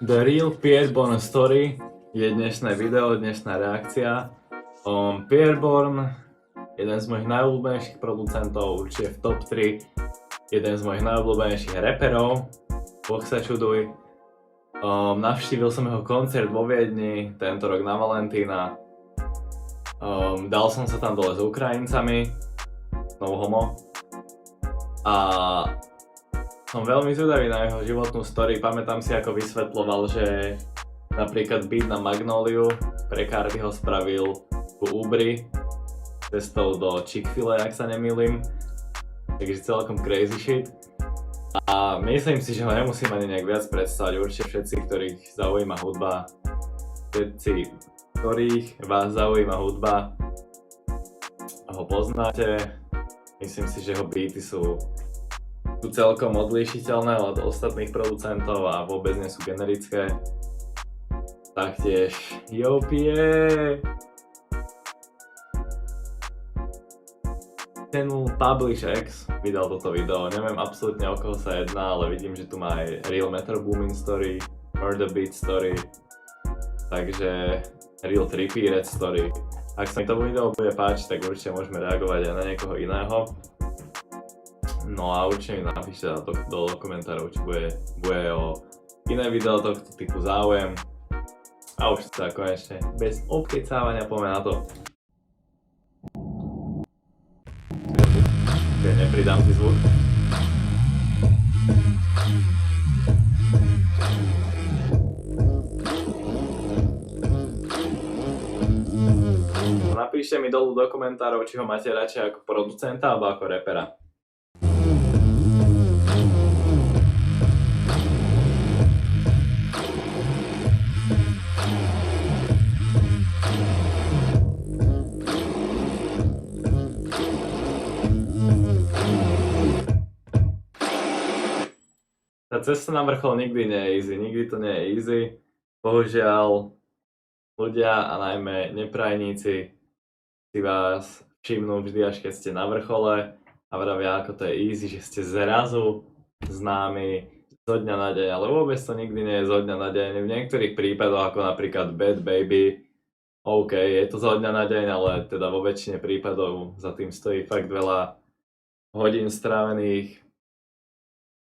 The Real Bourne Story je dnešné video, dnešná reakcia. Bourne, jeden z mojich najobľúbenejších producentov, určite v top 3, jeden z mojich najobľúbenejších reperov, Boh sa čuduj. Navštívil som jeho koncert vo Viedni tento rok na Valentína. Dal som sa tam dole s Ukrajincami, znovu homo. A som veľmi zvedavý na jeho životnú story. Pamätám si, ako vysvetloval, že napríklad beat na Magnóliu pre Cardi ho spravil u Ubry cestou do Chick-fil-A, ak sa nemýlim. Takže celkom crazy shit. A myslím si, že ho nemusím ani nejak viac predstavať. Určite všetci, ktorých zaujíma hudba, vás zaujíma hudba a ho poznáte. Myslím si, že jeho beaty sú celkom odlíšiteľné od ostatných producentov a vôbec nie sú generické. Taktiež Jopie! Ten Publish X vydal toto video, neviem absolútne o koho sa jedná, ale vidím, že tu má aj Real Metro Boomin Story, Murder Beat Story, takže Real Trippy Red Story. Ak sa mi to video bude páčiť, tak určite môžeme reagovať aj na niekoho iného. No a určite mi napíšte do komentárov, či bude o iné video tohto typu záujem. A už sa konečne bez obkecávania poďme na to. Nepridám si zvuk. Napíšte mi dolu do komentárov, či ho máte radšej ako producenta alebo ako repera. Tá cesta na vrchol nikdy nie je easy, nikdy to nie je easy. Bohužiaľ, ľudia a najmä neprajníci si vás všimnú vždy, až keď ste na vrchole a vravia, ako to je easy, že ste zrazu známi zo dňa na deň, ale vôbec to nikdy nie je zo dňa na deň. V niektorých prípadoch, ako napríklad Bad Baby, OK, je to zo dňa na deň, ale teda vo väčšine prípadov za tým stojí fakt veľa hodín strávených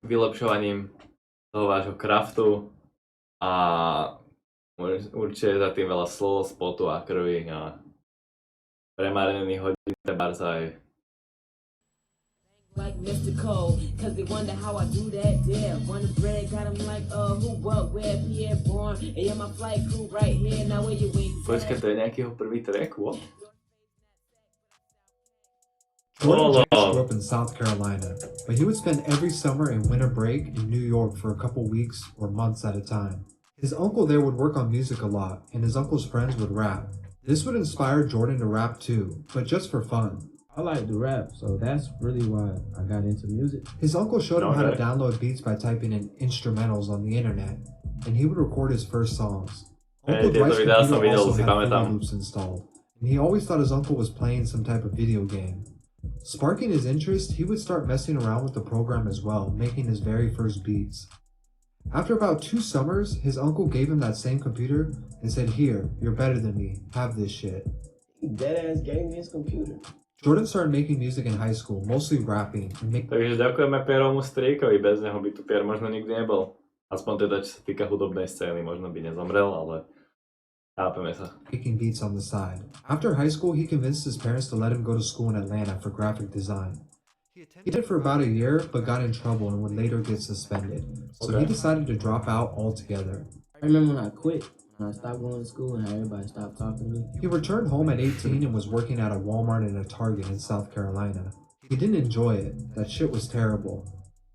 vylepšovaním toho vášho kraftu a určite za tým veľa slov, spotu a krvi a premárnených hodín trebárs aj. Like Mr. Cole, cause they wonder how I do that, yeah. Wonder bread, got him like, who, what, where, Pierre, Bourne. And yeah, my flight crew right here, now where you wings. Počkaj, to je nejaký jeho prvý track, what? Jordan grew up in South Carolina, but he would spend every summer and winter break in New York for a couple weeks or months at a time. His uncle there would work on music a lot, and his uncle's friends would rap. This would inspire Jordan to rap too, but just for fun. I like to rap, so that's really why I got into music. His uncle showed him how to download beats by typing in instrumentals on the internet, and he would record his first songs. Uncle Dwight's computer also had Fruity Loops installed, and he always thought his uncle was playing some type of video game. Sparking his interest, he would start messing around with the program as well, making his very first beats. After about 2 summers, his uncle gave him that same computer and said, "Here, you're better than me, have this shit." He deadass gave me his computer. Jordan started making music in high school, mostly rapping. Takže ďakujeme Pieromu Strýkovi, bez neho by tu Pier možno nikdy nebol. Aspoň teda, čo sa týka hudobnej scény, možno by nezomrel, ale chápeme sa. Making beats on the side. After high school, he convinced his parents to let him go to school in Atlanta for graphic design. He did it for about a year, but got in trouble and would later get suspended. So he decided to drop out altogether. I remember when I quit, when I stopped going to school and how everybody stopped talking to me. He returned home at 18 and was working at a Walmart and a Target in South Carolina. He didn't enjoy it. That shit was terrible.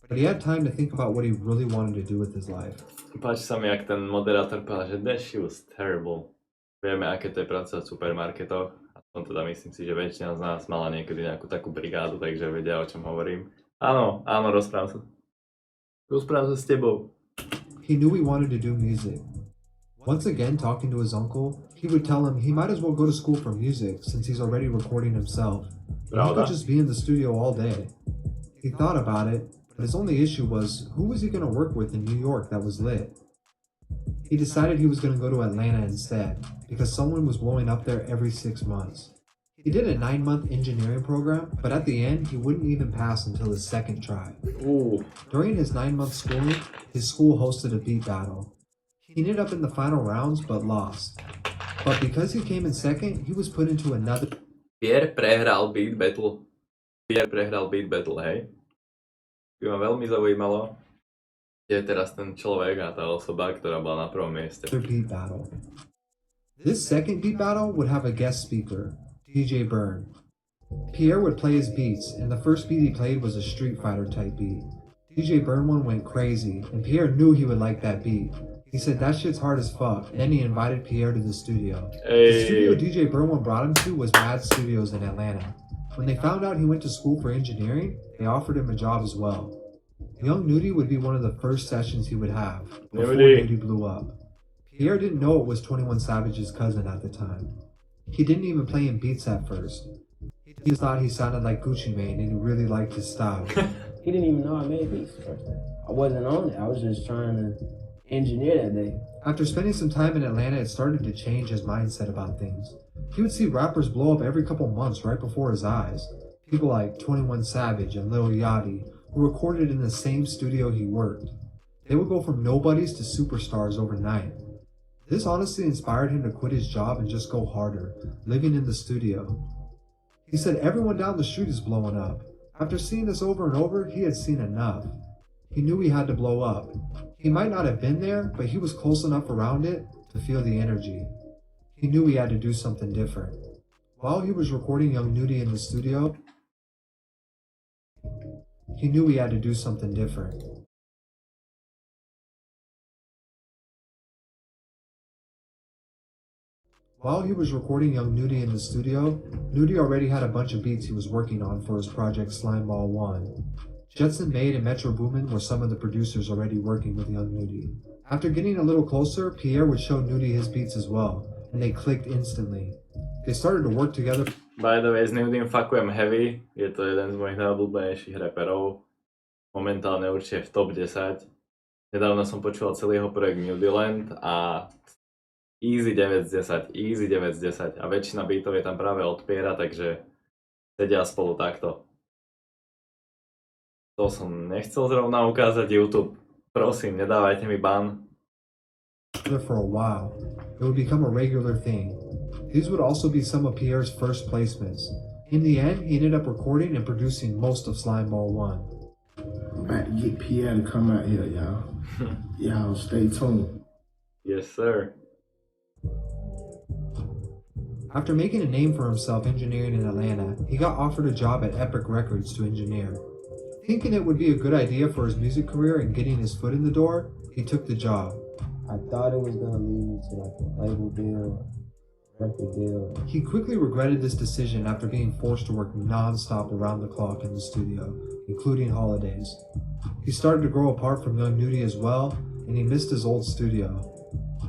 But he had time to think about what he really wanted to do with his life. Páči sa mi, jak ten moderátor povedal, že that shit was terrible. Vieme, aké to je pracovať v supermarketoch. Aspoň teda myslím si, že väčšina z nás mala niekedy nejakú takú brigádu, takže vedia, o čom hovorím. Áno, rozprávam sa s tebou. He knew he wanted to do music. Once again, talking to his uncle, he would tell him he might as well go to school for music since he's already recording himself. And he could just be in the studio all day. He thought about it, but his only issue was, who was he going to work with in New York that was lit? He decided he was going to go to Atlanta instead, because someone was blowing up there every 6 months. He did a 9-month engineering program, but at the end, he wouldn't even pass until his second try. Ooh. During his 9-month schooling, his school hosted a beat battle. He ended up in the final rounds, but lost. But because he came in second, he was put into another... Pierre prehral beat battle. Hej. By ma veľmi zaujímalo, kde je teraz ten človek a tá osoba, ktorá bola na prvom mieste. beat battle. This second beat battle would have a guest speaker, DJ Bourne. Pierre would play his beats, and the first beat he played was a Street Fighter type beat. DJ Bourne one went crazy, and Pierre knew he would like that beat. He said that shit's hard as fuck, and then he invited Pierre to the studio. The studio DJ Bourne one brought him to was Mad Studios in Atlanta. When they found out he went to school for engineering, they offered him a job as well. Young Nudie would be one of the first sessions he would have, before Nudie blew up. Pierre didn't know it was 21 Savage's cousin at the time. He didn't even play him beats at first. He just thought he sounded like Gucci Mane and he really liked his style. He didn't even know I made beats the first day. I wasn't on it. I was just trying to engineer that day. After spending some time in Atlanta, it started to change his mindset about things. He would see rappers blow up every couple months right before his eyes. People like 21 Savage and Lil Yachty, who recorded in the same studio he worked. They would go from nobodies to superstars overnight. This honestly inspired him to quit his job and just go harder, living in the studio. He said everyone down the street is blowing up. After seeing this over and over, he had seen enough. He knew he had to blow up. He might not have been there, but he was close enough around it to feel the energy. He knew he had to do something different. While he was recording Young Nudie in the studio, he knew he had to do something different. While he was recording Young Nudie in the studio, Nudie already had a bunch of beats he was working on for his project Slimeball 1. Jetson Maid and Metro Boomin were some of the producers already working with Young Nudie. After getting a little closer, Pierre would show Nudie his beats as well, and they clicked instantly. They started to work together. By the way, s Nudiem fakujem heavy, je to jeden z mojich najobľúbenejších raperov. Momentálne určite v top 10. Nedávno som počúval celý jeho projekt Nudiland a easy 9 z 10, easy 9 z 10 a väčšina beatov je tam práve od Piera, takže sedia spolu takto. To som nechcel zrovna ukázať YouTube. Prosím, nedávajte mi ban. For a while, it would become a regular thing. These would also be some of Pierre's first placements. In the end, he ended up recording and producing most of Slimeball 1. Back to get Pierre to come out here, y'all. Y'all stay tuned. Yes, sir. After making a name for himself engineering in Atlanta, he got offered a job at Epic Records to engineer. Thinking it would be a good idea for his music career and getting his foot in the door, he took the job. I thought it was gonna lead me to like a label deal, record deal. He quickly regretted this decision after being forced to work non-stop around the clock in the studio, including holidays. He started to grow apart from Young Nudie as well, and he missed his old studio.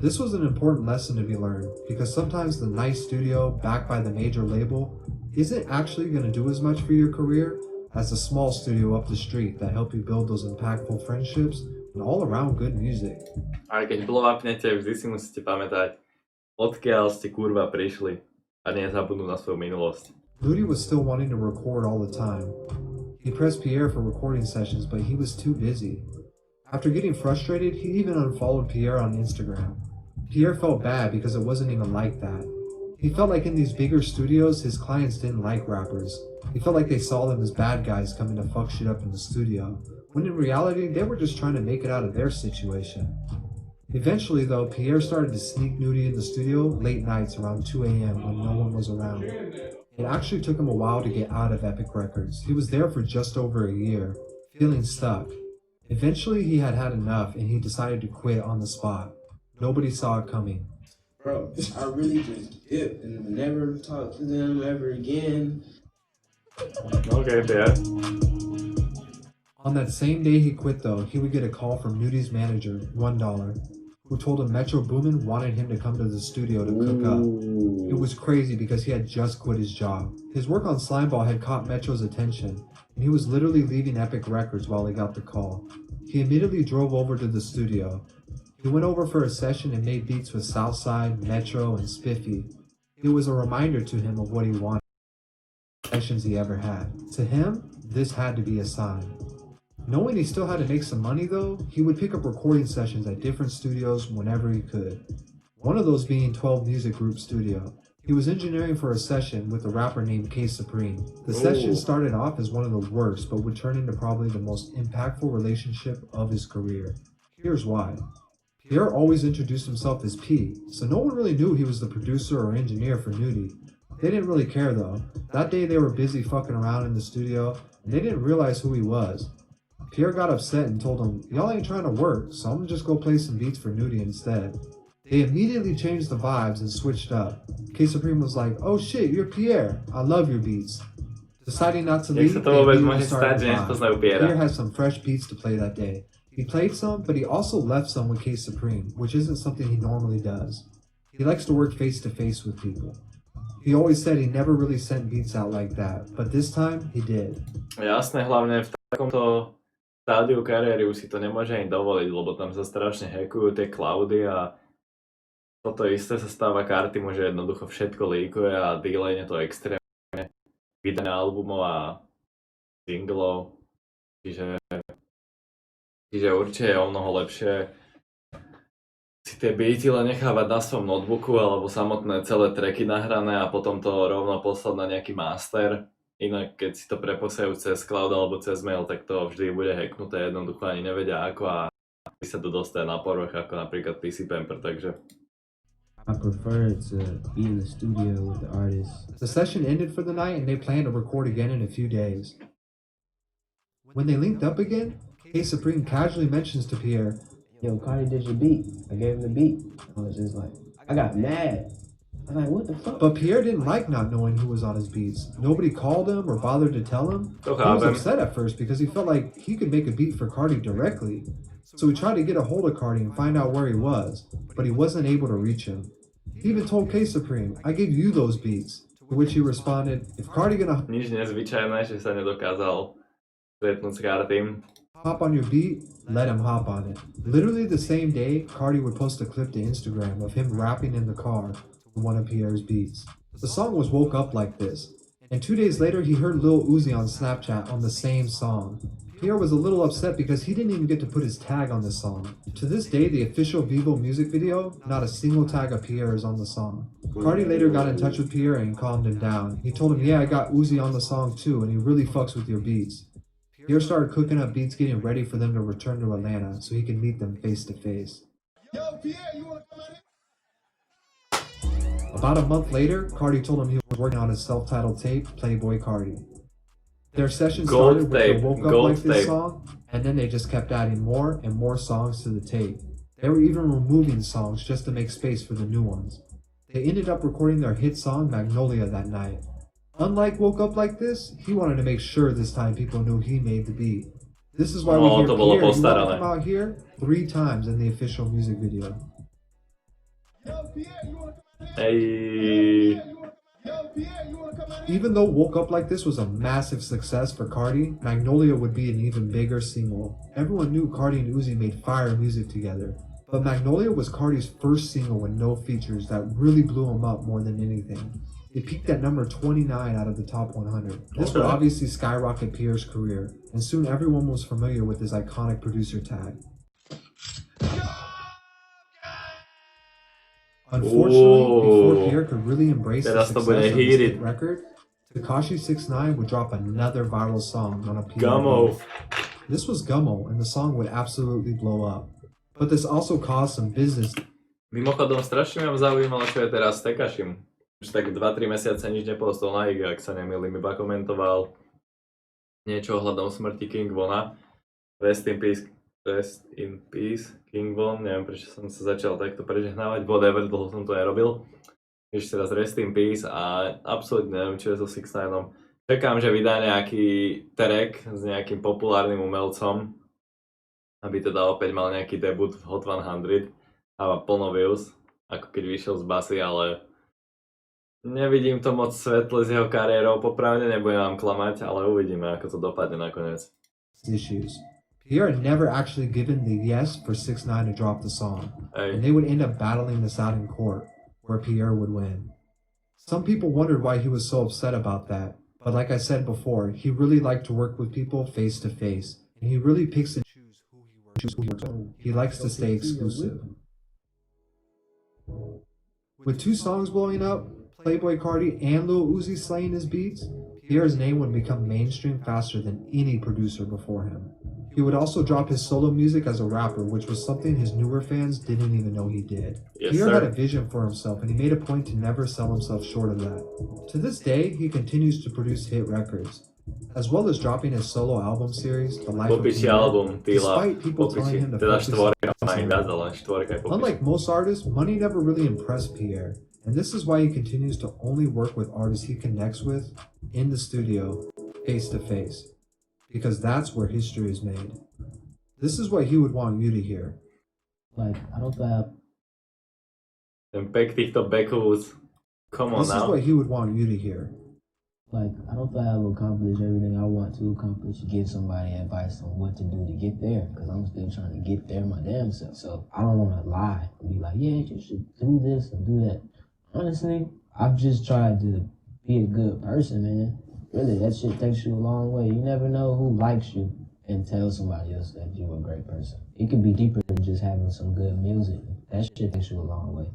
This was an important lesson to be learned, because sometimes the nice studio backed by the major label isn't actually going to do as much for your career as the small studio up the street that help you build those impactful friendships and all around good music. A keď blow upnete, vždy si musíte pamätať, odkiaľ ste kurva prišli a nezabudnúť na svoju minulosť. Nudie was still wanting to record all the time. He pressed Pierre for recording sessions, but he was too busy. After getting frustrated, he even unfollowed Pierre on Instagram. Pierre felt bad because it wasn't even like that. He felt like in these bigger studios, his clients didn't like rappers. He felt like they saw them as bad guys coming to fuck shit up in the studio, when in reality, they were just trying to make it out of their situation. Eventually though, Pierre started to sneak Nudie in the studio late nights around 2 a.m. when no one was around. It actually took him a while to get out of Epic Records. He was there for just over a year, feeling stuck. Eventually he had had enough and he decided to quit on the spot. Nobody saw it coming. Bro, I really just dipped and never talked to them ever again. Okay, Pierre. On that same day he quit though, he would get a call from Nudie's manager, $1, who told him Metro Boomin wanted him to come to the studio to cook up. It was crazy because he had just quit his job. His work on Slimeball had caught Metro's attention, and he was literally leaving Epic Records while he got the call. He immediately drove over to the studio. He He went over for a session and made beats with Southside, Metro, and Spiffy. It was a reminder to him of what he wanted, sessions he ever had. To him, this had to be a sign. Knowing he still had to make some money though, he would pick up recording sessions at different studios whenever he could. One of those being 12 Music Group Studio. He was engineering for a session with a rapper named K Supreme. The session started off as one of the worst, but would turn into probably the most impactful relationship of his career. Here's why. Pierre always introduced himself as P, so no one really knew he was the producer or engineer for Nudie. They didn't really care though. That day they were busy fucking around in the studio, and they didn't realize who he was. Pierre got upset and told him, "Y'all ain't trying to work, so I'm gonna just go play some beats for Nudie instead." They immediately changed the vibes and switched up. K Supreme was like, "Oh shit, you're Pierre. I love your beats." Deciding not to leave, they immediately started the vibe. Pierre had some fresh beats to play that day. He played some, but he also left some with K Supreme, which isn't something he normally does. He likes to work face to face with people. He always said he never really sent beats out like that, but this time he did. Jasné, hlavne v takomto stádiu kariéry už si to nemôže ani dovoliť, lebo tam sa strašne hackujú tie cloudy a toto isté sa stáva Cartimu, že jednoducho všetko líkuje a delayne to extrémne vydania albumov a singlov, čiže určite je o mnoho lepšie si tie beaty len nechávať na svojom notebooku alebo samotné celé tracky nahrané a potom to rovno poslať na nejaký master. Inak keď si to preposajú cez cloud alebo cez mail, tak to vždy bude hacknuté, jednoducho ani nevedia ako a sa to dostane na povrch ako napríklad PC Pamper, takže I prefer to be in the studio with the artists. The session ended for the night and they planned to record again in a few days. When they linked up again, K Supreme casually mentions to Pierre, "Yo, Cardi did your beat." I gave him the beat. I was just like, I got mad. I'm like, what the fuck? But Pierre didn't like not knowing who was on his beats. Nobody called him or bothered to tell him. He was upset at first because he felt like he could make a beat for Cardi directly. So he tried to get a hold of Cardi and find out where he was, but he wasn't able to reach him. He even told K Supreme, "I gave you those beats." To which he responded, "If Cardi gonna nič nezvyčajné, že sa nedokázal stretnúť s Cartim. hop on your beat, let him hop on it." Literally the same day, Cardi would post a clip to Instagram of him rapping in the car to one of Pierre's beats. The song was Woke Up Like This, and 2 days later he heard Lil Uzi on Snapchat on the same song. Pierre was a little upset because he didn't even get to put his tag on this song. To this day, the official Vivo music video, not a single tag of Pierre is on the song. Cardi later got in touch with Pierre and calmed him down. He told him, "Yeah, I got Uzi on the song too, and he really fucks with your beats." Pierre started cooking up beats getting ready for them to return to Atlanta so he could meet them face to face. Yo, Pierre, you wanna come out here? About a month later, Cardi told him he was working on his self-titled tape, Playboy Cardi. Their session started with the Woke Up Like This song, and then they just kept adding more and more songs to the tape. They were even removing songs just to make space for the new ones. They ended up recording their hit song Magnolia that night. Unlike Woke Up Like This, he wanted to make sure this time people knew he made the beat. This is why we hear Pierre, "You wanna come out here?" 3 times in the official music video. Yo, Pierre, you wanna come out here? Hey. Yo, Pierre, you wanna come out here? Even though Woke Up Like This was a massive success for Cardi, Magnolia would be an even bigger single. Everyone knew Cardi and Uzi made fire music together, but Magnolia was Cardi's first single with no features that really blew him up more than anything. It peaked at number 29 out of the top 100. This would obviously skyrocket Pierre's career, and soon everyone was familiar with his iconic producer tag. Unfortunately, before Pierre could really embrace the success of his hit record, Tekashi 6ix9ine would drop another viral song on a PR. Gummo. This was Gummo, and the song would absolutely blow up. But this also caused some business. Mimochodom, strašne ma zaujímalo, čo je teraz s Tekashim. Už tak 2-3 mesiace nič nepostol na IG, ak sa nemýlim, iba komentoval niečo ohľadom smrti King Vona. Rest in peace, King Von, neviem prečo som sa začal takto prežehnávať, whatever, dlho som to nerobil. Ešte teraz rest in peace a absolútne neviem, čo je so 6ix9inom. Čakám, že vydá nejaký track s nejakým populárnym umelcom, aby teda opäť mal nejaký debut v Hot 100 a má plno views, ako keď vyšiel z basy, ale nevidím to moc svetle s jeho kariérou, popravde nebudem vám klamať, ale uvidíme, ako to dopadne nakoniec. Issues. Pierre had never actually given the yes for 6ix9ine to drop the song, and Hej. they would end up battling this out in court, where Pierre would win. Some people wondered why he was so upset about that, but like I said before, he really liked to work with people face to face, and he really picks and chooses who he works with. He likes to stay exclusive. With 2 songs blowing up, Playboi Carti and Lil Uzi slaying his beats, Pierre's name would become mainstream faster than any producer before him. He would also drop his solo music as a rapper, which was something his newer fans didn't even know he did. Yes, Pierre sir. had a vision for himself, and he made a point to never sell himself short of that. To this day, he continues to produce hit records, as well as dropping his solo album series, The Life of Popiči Pierre, album, Týla, despite people telling popiči, him to teda focus on štvorka, his aj own. viac, ale štvorka je popiči. Unlike most artists, money never really impressed Pierre, and this is why he continues to only work with artists he connects with in the studio, face to face, because that's where history is made. This is what he would want you to hear. Like, I don't have. Ten pek týchto backus, come on This is now. what he would want you to hear. Like, I don't think I've accomplished everything I want to accomplish to give somebody advice on what to do to get there, because I'm still trying to get there my damn self. So I don't want to lie and be like, yeah, you should do this and do that. Honestly, I've just tried to be a good person, man. Really, that shit takes you a long way. You never know who likes you and tell somebody else that you're a great person. It could be deeper than just having some good music. That shit takes you a long way.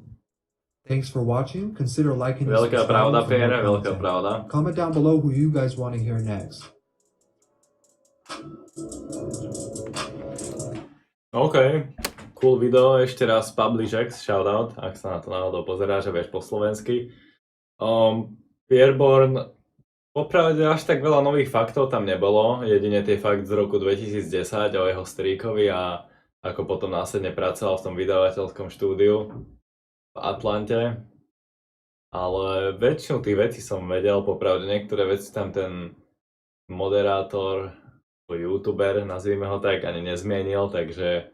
Thanks for watching. Consider liking and Veľká pravda, subscribing for more Pierre, veľká content. pravda. Comment down below who you guys want to hear next. OK, cool video, ešte raz Publishex, shoutout, ak sa na to náhodou pozeráš a vieš po slovensky. Pierre Bourne, popravde až tak veľa nových faktov tam nebolo, jedine tie fakt z roku 2010 o jeho strýkovi a ako potom následne pracoval v tom vydavateľskom štúdiu v Atlante. Ale väčšinu tých vecí som vedel, popravde niektoré veci tam ten moderátor, youtuber, nazvime ho tak, ani nezmienil, takže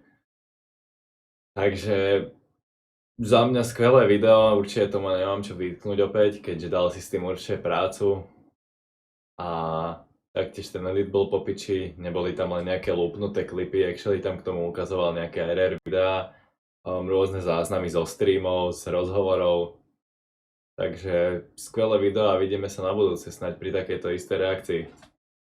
za mňa skvelé video, určite tomu nemám čo vytknúť opäť, keďže dal si s tým určite prácu a taktiež ten edit bol po piči, neboli tam len nejaké lúpnuté klipy, actually tam k tomu ukazoval nejaké RR videá, rôzne záznamy zo streamov, z rozhovorov, takže skvelé video a vidíme sa na budúce snáď pri takejto istej reakcii.